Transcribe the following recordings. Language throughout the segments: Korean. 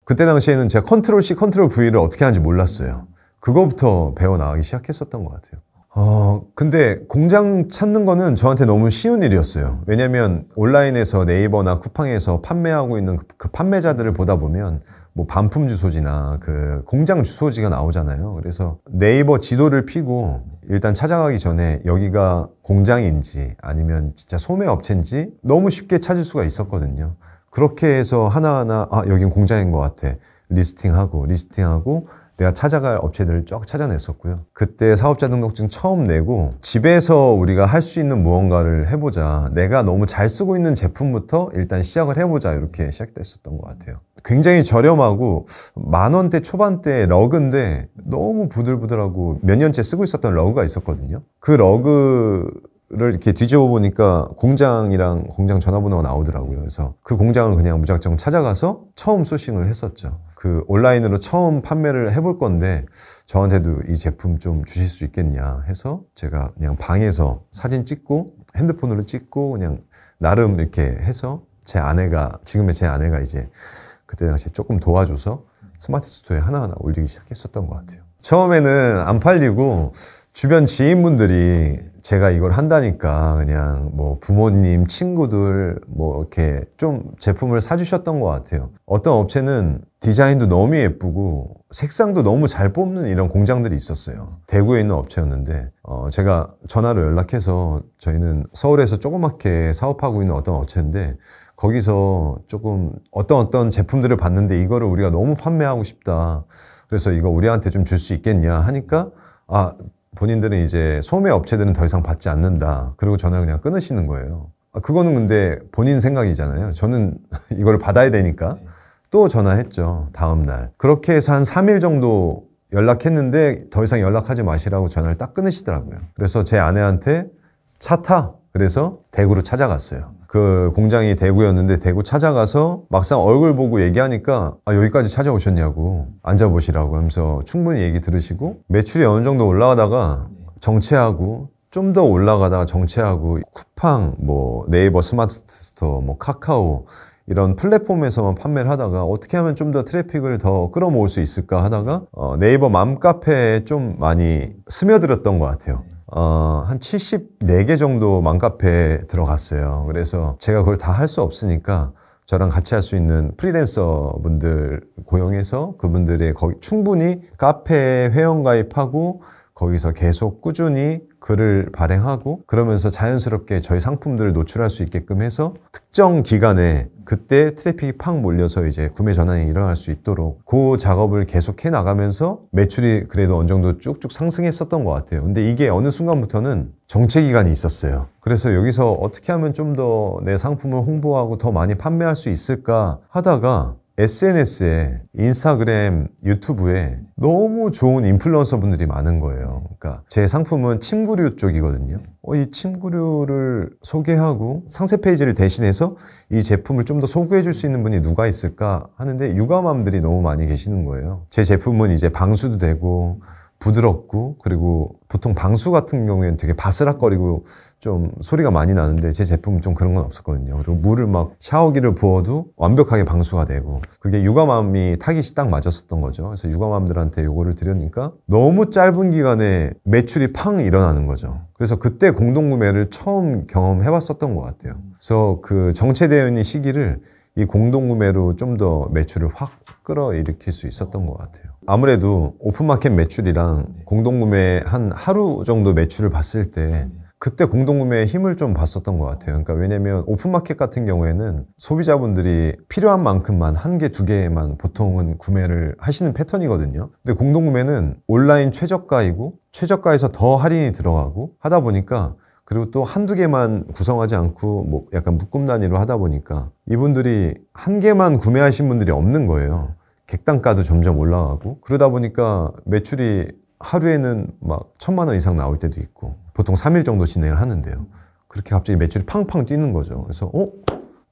그때 당시에는 제가 컨트롤 C, 컨트롤 V를 어떻게 하는지 몰랐어요. 그거부터 배워나가기 시작했었던 것 같아요. 근데 공장 찾는 거는 저한테 너무 쉬운 일이었어요. 왜냐면 온라인에서 네이버나 쿠팡에서 판매하고 있는 그 판매자들을 보다 보면 뭐 반품 주소지나 그 공장 주소지가 나오잖아요. 그래서 네이버 지도를 펴고 일단 찾아가기 전에 여기가 공장인지 아니면 진짜 소매 업체인지 너무 쉽게 찾을 수가 있었거든요. 그렇게 해서 하나하나 여긴 공장인 것 같아. 리스팅하고 내가 찾아갈 업체들을 쫙 찾아냈었고요. 그때 사업자 등록증 처음 내고 집에서 우리가 할 수 있는 무언가를 해보자. 내가 너무 잘 쓰고 있는 제품부터 일단 시작을 해보자. 이렇게 시작됐었던 것 같아요. 굉장히 저렴하고 10,000원대 초반대 러그인데 너무 부들부들하고 몇 년째 쓰고 있었던 러그가 있었거든요. 그 러그를 이렇게 뒤집어 보니까 공장이랑 공장 전화번호가 나오더라고요. 그래서 그 공장을 그냥 무작정 찾아가서 처음 소싱을 했었죠. 그 온라인으로 처음 판매를 해볼 건데 저한테도 이 제품 좀 주실 수 있겠냐 해서 제가 그냥 방에서 사진 찍고 핸드폰으로 찍고 그냥 나름 이렇게 해서 지금의 제 아내가 이제 그때 당시에 조금 도와줘서 스마트 스토어에 하나하나 올리기 시작했었던 것 같아요. 처음에는 안 팔리고 주변 지인분들이 제가 이걸 한다니까 그냥 뭐 부모님, 친구들 뭐 이렇게 좀 제품을 사주셨던 것 같아요. 어떤 업체는 디자인도 너무 예쁘고 색상도 너무 잘 뽑는 이런 공장들이 있었어요. 대구에 있는 업체였는데 제가 전화로 연락해서 저희는 서울에서 조그맣게 사업하고 있는 어떤 업체인데 거기서 조금 어떤 제품들을 봤는데 이거를 우리가 너무 판매하고 싶다. 그래서 이거 우리한테 좀 줄 수 있겠냐 하니까 본인들은 이제 소매 업체들은 더 이상 받지 않는다. 그리고 전화 그냥 끊으시는 거예요. 그거는 근데 본인 생각이잖아요. 저는 이걸 받아야 되니까 또 전화했죠. 다음날. 그렇게 해서 한 3일 정도 연락했는데 더 이상 연락하지 마시라고 전화를 딱 끊으시더라고요. 그래서 제 아내한테 차 타. 그래서 대구로 찾아갔어요. 그 공장이 대구였는데 대구 찾아가서 막상 얼굴 보고 얘기하니까 여기까지 찾아오셨냐고 앉아보시라고 하면서 충분히 얘기 들으시고 매출이 어느 정도 올라가다가 정체하고 좀 더 올라가다가 정체하고 쿠팡, 뭐 네이버 스마트 스토어, 뭐 카카오 이런 플랫폼에서만 판매를 하다가 어떻게 하면 좀 더 트래픽을 더 끌어모을 수 있을까 하다가 네이버 맘카페에 좀 많이 스며들었던 것 같아요. 한 74개 정도 맘카페에 들어갔어요. 그래서 제가 그걸 다 할 수 없으니까 저랑 같이 할 수 있는 프리랜서 분들 고용해서 그분들의 거기 충분히 카페에 회원가입하고 거기서 계속 꾸준히 글을 발행하고 그러면서 자연스럽게 저희 상품들을 노출할 수 있게끔 해서 특정 기간에 그때 트래픽이 팍 몰려서 이제 구매 전환이 일어날 수 있도록 그 작업을 계속 해 나가면서 매출이 그래도 어느 정도 쭉쭉 상승했었던 것 같아요. 근데 이게 어느 순간부터는 정체 기간이 있었어요. 그래서 여기서 어떻게 하면 좀 더 내 상품을 홍보하고 더 많이 판매할 수 있을까 하다가 SNS에 인스타그램, 유튜브에 너무 좋은 인플루언서 분들이 많은 거예요. 그러니까 제 상품은 침구류 쪽이거든요. 이 침구류를 소개하고 상세 페이지를 대신해서 이 제품을 좀 더 소개해 줄 수 있는 분이 누가 있을까 하는데 육아맘들이 너무 많이 계시는 거예요. 제 제품은 이제 방수도 되고 부드럽고 그리고 보통 방수 같은 경우에는 되게 바스락거리고 좀 소리가 많이 나는데 제 제품은 좀 그런 건 없었거든요. 그리고 물을 막 샤워기를 부어도 완벽하게 방수가 되고 그게 육아맘이 타깃이 딱 맞았었던 거죠. 그래서 육아맘들한테 요거를 드렸으니까 너무 짧은 기간에 매출이 팡 일어나는 거죠. 그래서 그때 공동구매를 처음 경험해 봤었던 것 같아요. 그래서 그 정체되어 있는 시기를 이 공동구매로 좀 더 매출을 확 끌어일으킬 수 있었던 것 같아요. 아무래도 오픈마켓 매출이랑 공동구매 한 하루 정도 매출을 봤을 때 그때 공동구매의 힘을 좀 봤었던 것 같아요. 그러니까 왜냐면 오픈마켓 같은 경우에는 소비자분들이 필요한 만큼만 한 개, 두 개만 보통은 구매를 하시는 패턴이거든요. 근데 공동구매는 온라인 최저가이고 최저가에서 더 할인이 들어가고 하다 보니까 그리고 또 한두 개만 구성하지 않고 뭐 약간 묶음 단위로 하다 보니까 이분들이 한 개만 구매하신 분들이 없는 거예요. 객단가도 점점 올라가고 그러다 보니까 매출이 하루에는 막 1,000만 원 이상 나올 때도 있고 보통 3일 정도 진행을 하는데요. 그렇게 갑자기 매출이 팡팡 뛰는 거죠. 그래서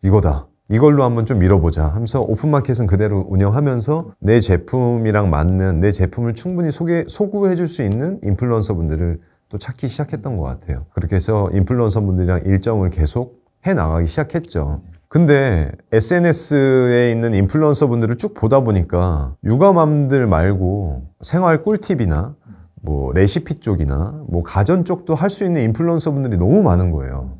이거다. 이걸로 한번 좀 밀어보자 하면서 오픈마켓은 그대로 운영하면서 내 제품이랑 맞는 내 제품을 충분히 소구해 줄 수 있는 인플루언서 분들을 또 찾기 시작했던 것 같아요. 그렇게 해서 인플루언서 분들이랑 일정을 계속 해 나가기 시작했죠. 근데 SNS에 있는 인플루언서 분들을 쭉 보다 보니까 육아맘들 말고 생활 꿀팁이나 뭐 레시피 쪽이나 뭐 가전 쪽도 할 수 있는 인플루언서 분들이 너무 많은 거예요.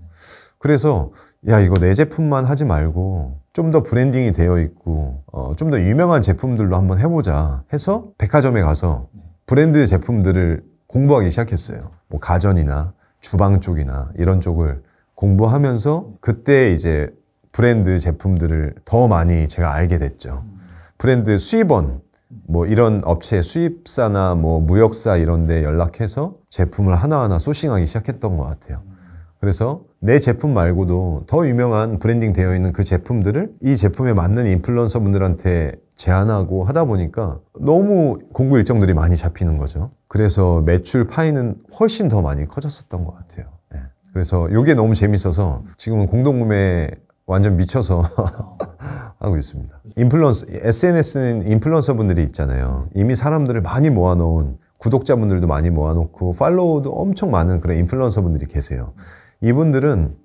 그래서 야, 이거 내 제품만 하지 말고 좀 더 브랜딩이 되어 있고 좀 더 유명한 제품들로 한번 해보자 해서 백화점에 가서 브랜드 제품들을 공부하기 시작했어요. 뭐 가전이나 주방 쪽이나 이런 쪽을 공부하면서 그때 이제 브랜드 제품들을 더 많이 제가 알게 됐죠. 브랜드 수입원, 뭐 이런 업체 수입사나 뭐 무역사 이런 데 연락해서 제품을 하나하나 소싱하기 시작했던 것 같아요. 그래서 내 제품 말고도 더 유명한 브랜딩 되어 있는 그 제품들을 이 제품에 맞는 인플루언서 분들한테 제안하고 하다 보니까 너무 공구 일정들이 많이 잡히는 거죠. 그래서 매출 파이는 훨씬 더 많이 커졌었던 것 같아요. 네. 그래서 이게 너무 재밌어서 지금은 공동구매 완전 미쳐서 하고 있습니다. SNS는 인플루언서 분들이 있잖아요. 이미 사람들을 많이 모아놓은 구독자분들도 많이 모아놓고 팔로워도 엄청 많은 그런 인플루언서 분들이 계세요. 이분들은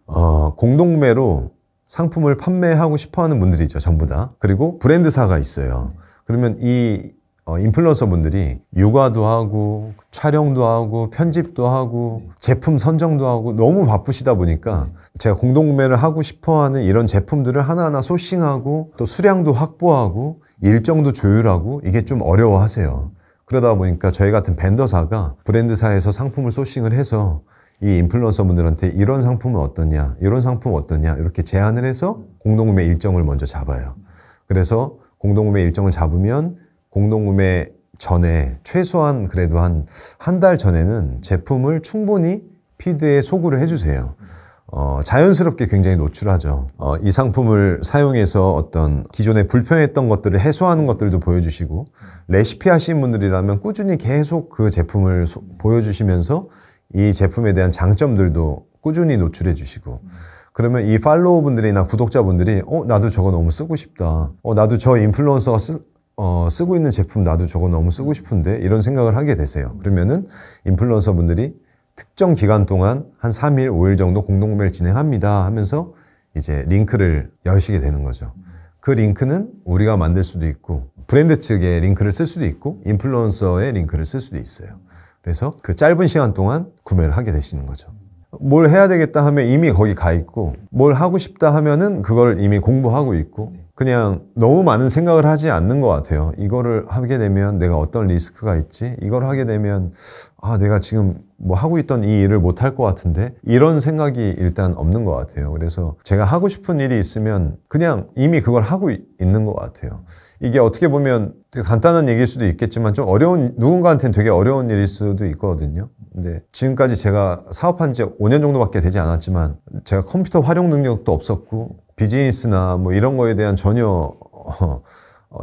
공동구매로 상품을 판매하고 싶어하는 분들이죠, 전부 다. 그리고 브랜드사가 있어요. 그러면 이 인플루언서 분들이 육아도 하고 촬영도 하고 편집도 하고 제품 선정도 하고 너무 바쁘시다 보니까 제가 공동구매를 하고 싶어하는 이런 제품들을 하나하나 소싱하고 또 수량도 확보하고 일정도 조율하고 이게 좀 어려워하세요. 그러다 보니까 저희 같은 벤더사가 브랜드사에서 상품을 소싱을 해서 이 인플루언서 분들한테 이런 상품은 어떠냐, 이런 상품은 어떠냐 이렇게 제안을 해서 공동구매 일정을 먼저 잡아요. 그래서 공동구매 일정을 잡으면 공동구매 전에 최소한 그래도 한 달 전에는 제품을 충분히 피드에 소구를 해주세요. 자연스럽게 굉장히 노출하죠. 이 상품을 사용해서 어떤 기존에 불편했던 것들을 해소하는 것들도 보여주시고 레시피 하시는 분들이라면 꾸준히 계속 그 제품을 보여주시면서 이 제품에 대한 장점들도 꾸준히 노출해 주시고 그러면 이 팔로워 분들이나 구독자분들이 나도 저거 너무 쓰고 싶다. 나도 저 인플루언서가 쓰고 있는 제품 나도 저거 너무 쓰고 싶은데 이런 생각을 하게 되세요. 그러면은 인플루언서 분들이 특정 기간 동안 한 3일, 5일 정도 공동구매를 진행합니다 하면서 이제 링크를 여시게 되는 거죠. 그 링크는 우리가 만들 수도 있고 브랜드 측의 링크를 쓸 수도 있고 인플루언서의 링크를 쓸 수도 있어요. 그래서 그 짧은 시간 동안 구매를 하게 되시는 거죠. 뭘 해야 되겠다 하면 이미 거기 가 있고 뭘 하고 싶다 하면은 그걸 이미 공부하고 있고 그냥 너무 많은 생각을 하지 않는 것 같아요. 이거를 하게 되면 내가 어떤 리스크가 있지? 이걸 하게 되면 내가 지금 뭐 하고 있던 이 일을 못 할 것 같은데 이런 생각이 일단 없는 것 같아요. 그래서 제가 하고 싶은 일이 있으면 그냥 이미 그걸 하고 있는 것 같아요. 이게 어떻게 보면 되게 간단한 얘기일 수도 있겠지만 좀 누군가한테는 되게 어려운 일일 수도 있거든요. 근데 지금까지 제가 사업한 지 5년 정도밖에 되지 않았지만 제가 컴퓨터 활용 능력도 없었고 비즈니스나 뭐 이런 거에 대한 전혀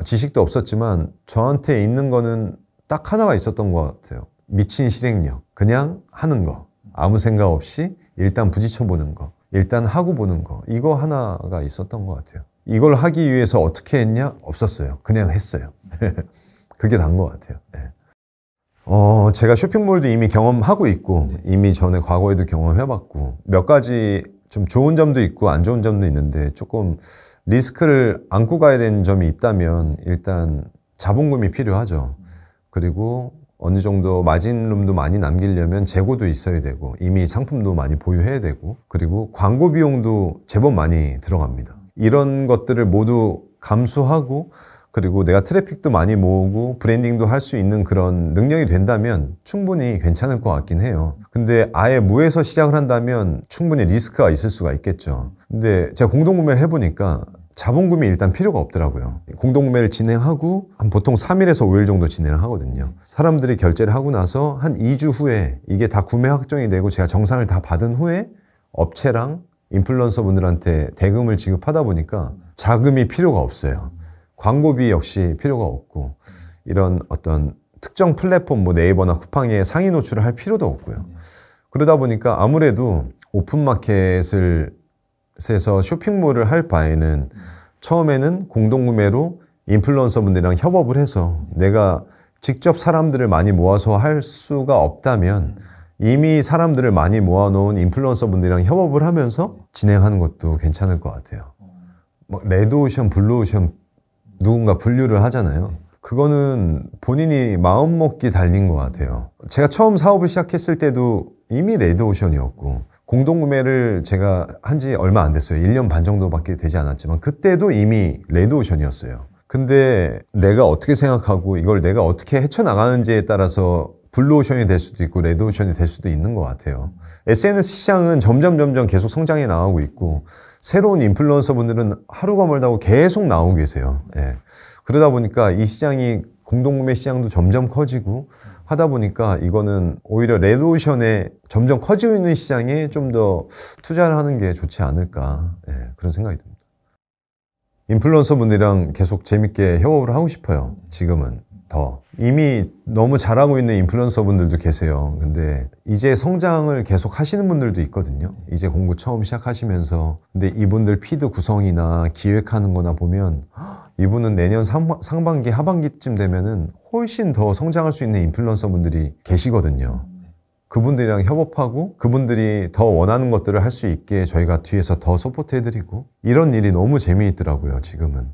지식도 없었지만 저한테 있는 거는 딱 하나가 있었던 것 같아요. 미친 실행력. 그냥 하는 거. 아무 생각 없이 일단 부딪혀보는 거. 일단 하고 보는 거. 이거 하나가 있었던 것 같아요. 이걸 하기 위해서 어떻게 했냐? 없었어요. 그냥 했어요. 그게 다인 것 같아요. 네. 제가 쇼핑몰도 이미 경험하고 있고 이미 전에 과거에도 경험해봤고 몇 가지 좀 좋은 점도 있고 안 좋은 점도 있는데 조금 리스크를 안고 가야 되는 점이 있다면 일단 자본금이 필요하죠. 그리고 어느 정도 마진룸도 많이 남기려면 재고도 있어야 되고 이미 상품도 많이 보유해야 되고 그리고 광고 비용도 제법 많이 들어갑니다. 이런 것들을 모두 감수하고 그리고 내가 트래픽도 많이 모으고 브랜딩도 할 수 있는 그런 능력이 된다면 충분히 괜찮을 것 같긴 해요. 근데 아예 무에서 시작을 한다면 충분히 리스크가 있을 수가 있겠죠. 근데 제가 공동구매를 해보니까 자본금이 일단 필요가 없더라고요. 공동구매를 진행하고 한 보통 3일에서 5일 정도 진행을 하거든요. 사람들이 결제를 하고 나서 한 2주 후에 이게 다 구매 확정이 되고 제가 정산을 다 받은 후에 업체랑 인플루언서 분들한테 대금을 지급하다 보니까 자금이 필요가 없어요. 광고비 역시 필요가 없고 이런 어떤 특정 플랫폼 뭐 네이버나 쿠팡에 상위 노출을 할 필요도 없고요. 그러다 보니까 아무래도 오픈마켓에서 쇼핑몰을 할 바에는 처음에는 공동구매로 인플루언서 분들이랑 협업을 해서 내가 직접 사람들을 많이 모아서 할 수가 없다면 이미 사람들을 많이 모아놓은 인플루언서 분들이랑 협업을 하면서 진행하는 것도 괜찮을 것 같아요. 막 레드오션, 블루오션 누군가 분류를 하잖아요. 그거는 본인이 마음먹기 달린 것 같아요. 제가 처음 사업을 시작했을 때도 이미 레드오션이었고 공동구매를 제가 한 지 얼마 안 됐어요. 1년 반 정도밖에 되지 않았지만 그때도 이미 레드오션이었어요. 근데 내가 어떻게 생각하고 이걸 내가 어떻게 헤쳐나가는지에 따라서 블루오션이 될 수도 있고 레드오션이 될 수도 있는 것 같아요. SNS 시장은 점점 계속 성장해 나가고 있고 새로운 인플루언서 분들은 하루가 멀다고 계속 나오고 계세요. 예. 그러다 보니까 이 시장이 공동구매 시장도 점점 커지고 하다 보니까 이거는 오히려 레드오션에 점점 커지고 있는 시장에 좀 더 투자를 하는 게 좋지 않을까, 예, 그런 생각이 듭니다. 인플루언서 분들이랑 계속 재밌게 협업을 하고 싶어요. 지금은 더. 이미 너무 잘하고 있는 인플루언서 분들도 계세요. 근데 이제 성장을 계속 하시는 분들도 있거든요. 이제 공부 처음 시작하시면서. 근데 이분들 피드 구성이나 기획하는 거나 보면 이분은 내년 상반기, 하반기쯤 되면은 훨씬 더 성장할 수 있는 인플루언서 분들이 계시거든요. 그분들이랑 협업하고 그분들이 더 원하는 것들을 할 수 있게 저희가 뒤에서 더 서포트 해드리고 이런 일이 너무 재미있더라고요, 지금은.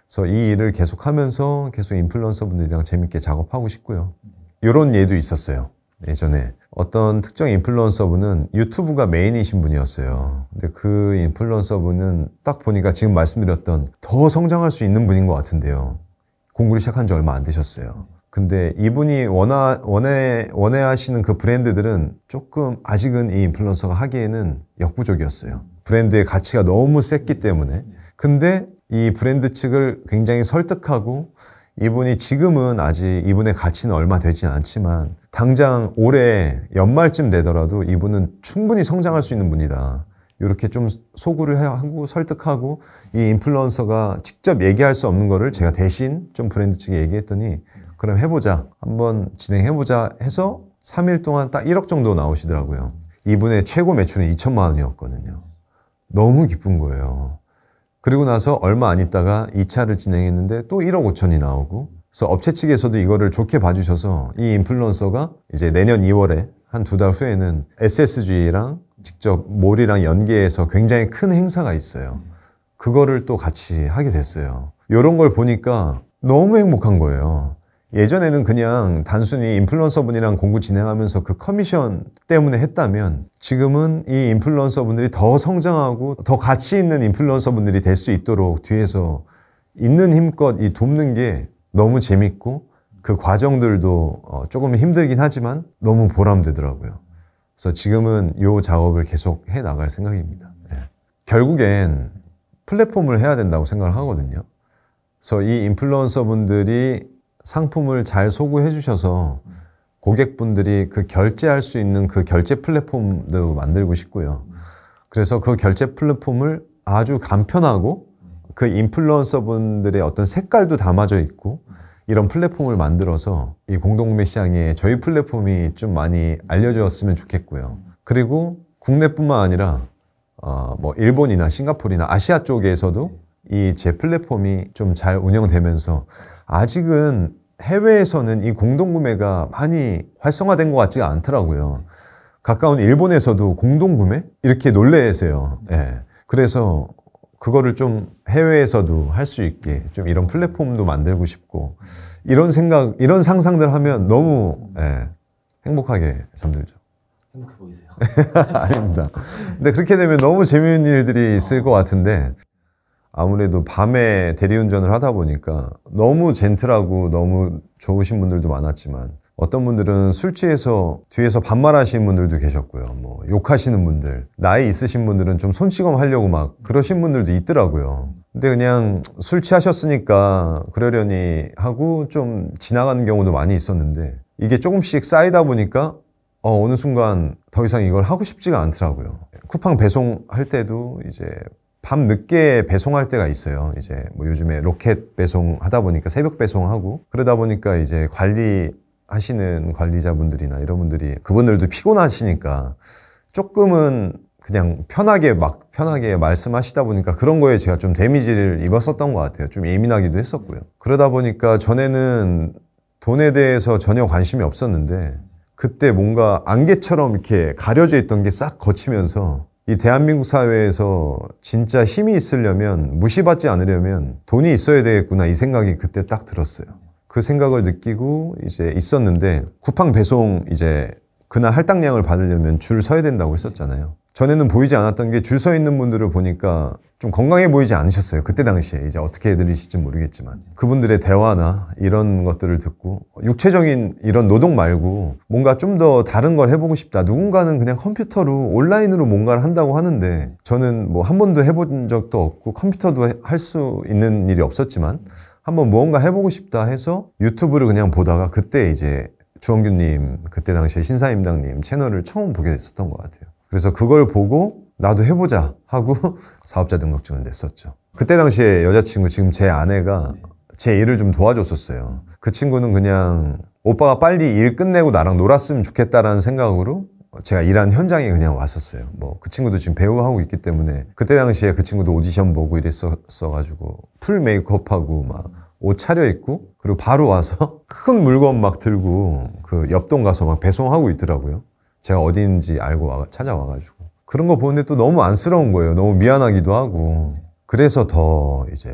그래서 이 일을 계속 하면서 계속 인플루언서 분들이랑 재밌게 작업하고 싶고요. 이런 예도 있었어요. 예전에 어떤 특정 인플루언서 분은 유튜브가 메인이신 분이었어요. 근데 그 인플루언서 분은 딱 보니까 지금 말씀드렸던 더 성장할 수 있는 분인 것 같은데요. 공부를 시작한 지 얼마 안 되셨어요. 근데 이분이 원해 하시는 그 브랜드들은 조금 아직은 이 인플루언서가 하기에는 역부족이었어요. 브랜드의 가치가 너무 셌기 때문에. 근데 이 브랜드 측을 굉장히 설득하고 이분이 지금은 아직 이분의 가치는 얼마 되진 않지만 당장 올해 연말쯤 되더라도 이분은 충분히 성장할 수 있는 분이다. 이렇게 좀 소구를 하고 설득하고 이 인플루언서가 직접 얘기할 수 없는 거를 제가 대신 좀 브랜드 측에 얘기했더니 그럼 해보자. 한번 진행해보자 해서 3일 동안 딱 1억 정도 나오시더라고요. 이분의 최고 매출은 2천만 원이었거든요. 너무 기쁜 거예요. 그리고 나서 얼마 안 있다가 2차를 진행했는데 또 1억 5천이 나오고 그래서 업체 측에서도 이거를 좋게 봐주셔서 이 인플루언서가 이제 내년 2월에 한 2달 후에는 SSG랑 직접 몰이랑 연계해서 굉장히 큰 행사가 있어요. 그거를 또 같이 하게 됐어요. 이런 걸 보니까 너무 행복한 거예요. 예전에는 그냥 단순히 인플루언서 분이랑 공부 진행하면서 그 커미션 때문에 했다면 지금은 이 인플루언서 분들이 더 성장하고 더 가치 있는 인플루언서 분들이 될 수 있도록 뒤에서 있는 힘껏 이 돕는 게 너무 재밌고 그 과정들도 조금 힘들긴 하지만 너무 보람되더라고요. 그래서 지금은 이 작업을 계속 해 나갈 생각입니다. 네. 결국엔 플랫폼을 해야 된다고 생각을 하거든요. 그래서 이 인플루언서 분들이 상품을 잘 소구해 주셔서 고객분들이 그 결제할 수 있는 그 결제 플랫폼도 만들고 싶고요. 그래서 그 결제 플랫폼을 아주 간편하고 그 인플루언서 분들의 어떤 색깔도 담아져 있고 이런 플랫폼을 만들어서 이 공동구매 시장에 저희 플랫폼이 좀 많이 알려졌으면 좋겠고요. 그리고 국내뿐만 아니라 뭐 일본이나 싱가포르나 아시아 쪽에서도 이 제 플랫폼이 좀 잘 운영되면서 아직은 해외에서는 이 공동구매가 많이 활성화된 것 같지가 않더라고요. 가까운 일본에서도 공동구매? 이렇게 놀래세요. 예. 그래서 그거를 좀 해외에서도 할 수 있게 좀 이런 플랫폼도 만들고 싶고 이런 생각, 이런 상상들 하면 너무 행복하게 잠들죠. 행복해 보이세요? 아닙니다. 근데 그렇게 되면 너무 재미있는 일들이 있을 것 같은데 아무래도 밤에 대리운전을 하다 보니까 너무 젠틀하고 너무 좋으신 분들도 많았지만 어떤 분들은 술 취해서 뒤에서 반말하시는 분들도 계셨고요. 뭐 욕하시는 분들, 나이 있으신 분들은 좀 손찌검 하려고 막 그러신 분들도 있더라고요. 근데 그냥 술 취하셨으니까 그러려니 하고 좀 지나가는 경우도 많이 있었는데 이게 조금씩 쌓이다 보니까 어느 순간 더 이상 이걸 하고 싶지가 않더라고요. 쿠팡 배송할 때도 이제 밤 늦게 배송할 때가 있어요. 이제 뭐 요즘에 로켓 배송 하다 보니까 새벽 배송하고 그러다 보니까 이제 관리하시는 관리자분들이나 이런 분들이 그분들도 피곤하시니까 조금은 그냥 편하게 말씀하시다 보니까 그런 거에 제가 좀 데미지를 입었었던 것 같아요. 좀 예민하기도 했었고요. 그러다 보니까 전에는 돈에 대해서 전혀 관심이 없었는데 그때 뭔가 안개처럼 이렇게 가려져 있던 게 싹 걷히면서 이 대한민국 사회에서 진짜 힘이 있으려면, 무시받지 않으려면 돈이 있어야 되겠구나, 이 생각이 그때 딱 들었어요. 그 생각을 느끼고 이제 있었는데, 쿠팡 배송 이제 그날 할당량을 받으려면 줄 서야 된다고 했었잖아요. 전에는 보이지 않았던 게 줄 서 있는 분들을 보니까 좀 건강해 보이지 않으셨어요. 그때 당시에. 이제 어떻게 들리실지 모르겠지만. 그분들의 대화나 이런 것들을 듣고 육체적인 이런 노동 말고 뭔가 좀 더 다른 걸 해보고 싶다. 누군가는 그냥 컴퓨터로 온라인으로 뭔가를 한다고 하는데 저는 뭐 한 번도 해본 적도 없고 컴퓨터도 할 수 있는 일이 없었지만 한번 무언가 해보고 싶다 해서 유튜브를 그냥 보다가 그때 이제 주원규님, 그때 당시에 신사임당님 채널을 처음 보게 됐었던 것 같아요. 그래서 그걸 보고 나도 해보자 하고 사업자 등록증을 냈었죠. 그때 당시에 여자친구, 지금 제 아내가 제 일을 좀 도와줬었어요. 그 친구는 그냥 오빠가 빨리 일 끝내고 나랑 놀았으면 좋겠다라는 생각으로 제가 일한 현장에 그냥 왔었어요. 뭐 그 친구도 지금 배우하고 있기 때문에 그때 당시에 그 친구도 오디션 보고 이랬었어가지고 풀 메이크업하고 막 옷 차려입고 그리고 바로 와서 큰 물건 막 들고 그 옆동 가서 막 배송하고 있더라고요. 제가 어디인지 알고 찾아와가지고 그런 거 보는데 또 너무 안쓰러운 거예요. 너무 미안하기도 하고. 그래서 더 이제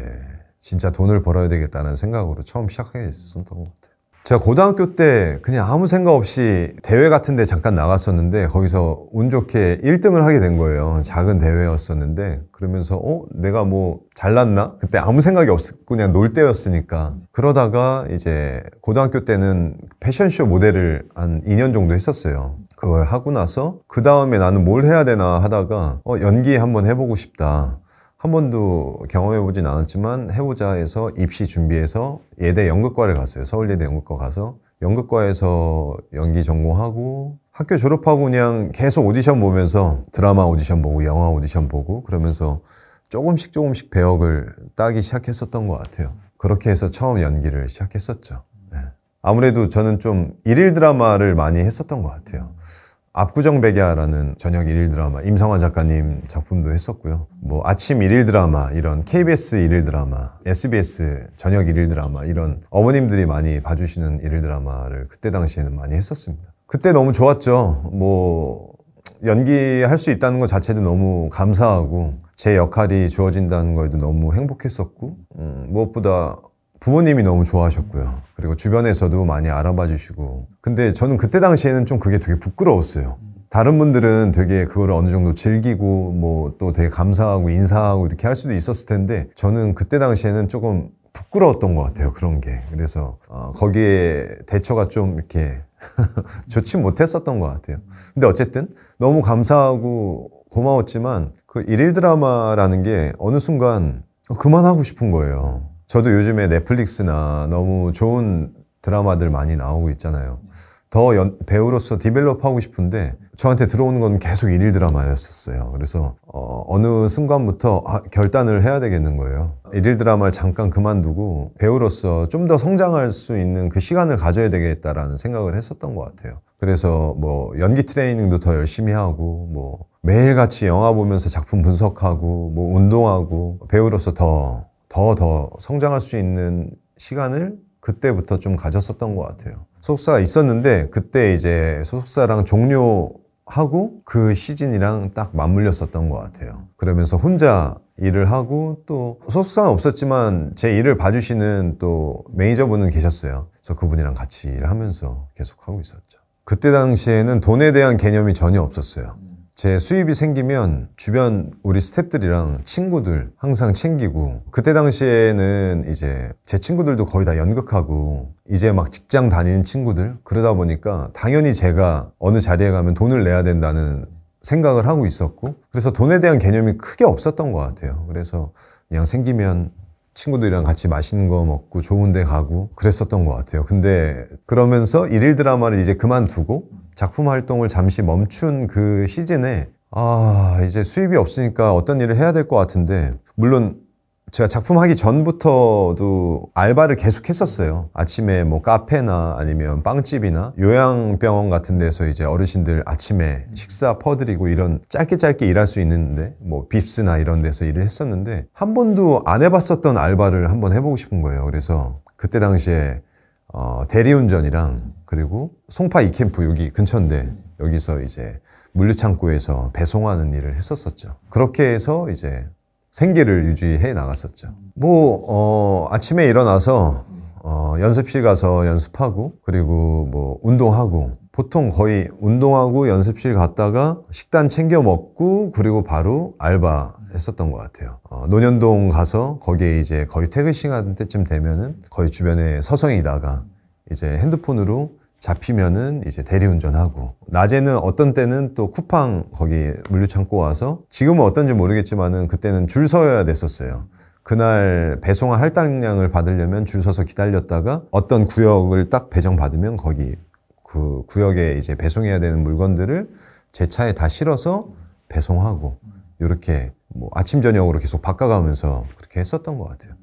진짜 돈을 벌어야 되겠다는 생각으로 처음 시작하게 됐었던 것 같아요. 제가 고등학교 때 그냥 아무 생각 없이 대회 같은 데 잠깐 나갔었는데 거기서 운 좋게 1등을 하게 된 거예요. 작은 대회였었는데 그러면서 내가 뭐 잘났나? 그때 아무 생각이 없었고 그냥 놀 때였으니까. 그러다가 이제 고등학교 때는 패션쇼 모델을 한 2년 정도 했었어요. 그걸 하고 나서 그 다음에 나는 뭘 해야 되나 하다가 연기 한번 해보고 싶다. 한 번도 경험해보진 않았지만 해보자 해서 입시 준비해서 예대 연극과를 갔어요. 서울예대 연극과 가서 연극과에서 연기 전공하고 학교 졸업하고 그냥 계속 오디션 보면서 드라마 오디션 보고 영화 오디션 보고 그러면서 조금씩 배역을 따기 시작했었던 것 같아요. 그렇게 해서 처음 연기를 시작했었죠. 네. 아무래도 저는 좀 일일 드라마를 많이 했었던 것 같아요. 압구정백야라는 저녁 일일 드라마, 임성환 작가님 작품도 했었고요. 뭐 아침 일일 드라마, 이런 KBS 일일 드라마, SBS 저녁 일일 드라마, 이런 어머님들이 많이 봐주시는 일일 드라마를 그때 당시에는 많이 했었습니다. 그때 너무 좋았죠. 뭐 연기할 수 있다는 것 자체도 너무 감사하고 제 역할이 주어진다는 거에도 너무 행복했었고 무엇보다 부모님이 너무 좋아하셨고요. 그리고 주변에서도 많이 알아봐 주시고. 근데 저는 그때 당시에는 좀 그게 되게 부끄러웠어요. 다른 분들은 되게 그걸 어느 정도 즐기고 뭐 또 되게 감사하고 인사하고 이렇게 할 수도 있었을 텐데 저는 그때 당시에는 조금 부끄러웠던 것 같아요. 그런 게. 그래서 거기에 대처가 좀 이렇게 좋지 못했었던 것 같아요. 근데 어쨌든 너무 감사하고 고마웠지만 그 일일 드라마라는 게 어느 순간 그만하고 싶은 거예요. 저도 요즘에 넷플릭스나 너무 좋은 드라마들 많이 나오고 있잖아요. 더 배우로서 디벨롭하고 싶은데 저한테 들어오는 건 계속 일일 드라마였었어요. 그래서 어느 순간부터 결단을 해야 되겠는 거예요. 일일 드라마를 잠깐 그만두고 배우로서 좀 더 성장할 수 있는 그 시간을 가져야 되겠다라는 생각을 했었던 것 같아요. 그래서 뭐 연기 트레이닝도 더 열심히 하고 뭐 매일같이 영화 보면서 작품 분석하고 뭐 운동하고 배우로서 더 성장할 수 있는 시간을 그때부터 좀 가졌었던 것 같아요. 소속사가 있었는데 그때 이제 소속사랑 종료하고 그 시즌이랑 딱 맞물렸었던 것 같아요. 그러면서 혼자 일을 하고 또 소속사는 없었지만 제 일을 봐주시는 또 매니저분은 계셨어요. 그래서 그분이랑 같이 일하면서 계속 하고 있었죠. 그때 당시에는 돈에 대한 개념이 전혀 없었어요. 제 수입이 생기면 주변 우리 스태프들이랑 친구들 항상 챙기고 그때 당시에는 이제 제 친구들도 거의 다 연극하고 이제 막 직장 다니는 친구들 그러다 보니까 당연히 제가 어느 자리에 가면 돈을 내야 된다는 생각을 하고 있었고 그래서 돈에 대한 개념이 크게 없었던 것 같아요. 그래서 그냥 생기면 친구들이랑 같이 맛있는 거 먹고 좋은 데 가고 그랬었던 것 같아요. 근데 그러면서 일일 드라마를 이제 그만두고 작품 활동을 잠시 멈춘 그 시즌에 이제 수입이 없으니까 어떤 일을 해야 될 것 같은데 물론 제가 작품 하기 전부터도 알바를 계속 했었어요. 아침에 뭐 카페나 아니면 빵집이나 요양병원 같은 데서 이제 어르신들 아침에 식사 퍼드리고 이런 짧게 일할 수 있는데 뭐 빕스나 이런 데서 일을 했었는데 한 번도 안 해봤었던 알바를 한번 해보고 싶은 거예요. 그래서 그때 당시에 대리운전이랑 그리고 송파 이캠프 여기 근처인데 여기서 이제 물류창고에서 배송하는 일을 했었었죠. 그렇게 해서 이제 생계를 유지해 나갔었죠. 아침에 일어나서 연습실 가서 연습하고, 그리고 뭐 운동하고, 보통 거의 운동하고 연습실 갔다가 식단 챙겨 먹고, 그리고 바로 알바 했었던 것 같아요. 논현동 가서 거기에 이제 거의 퇴근 시간 때쯤 되면은 거의 주변에 서성이다가 이제 핸드폰으로 잡히면은 이제 대리운전하고, 낮에는 어떤 때는 또 쿠팡 거기 물류창고 와서, 지금은 어떤지 모르겠지만은 그때는 줄 서야 됐었어요. 그날 배송한 할당량을 받으려면 줄 서서 기다렸다가 어떤 구역을 딱 배정받으면 거기 그 구역에 이제 배송해야 되는 물건들을 제 차에 다 실어서 배송하고, 이렇게 뭐 아침 저녁으로 계속 바꿔가면서 그렇게 했었던 것 같아요.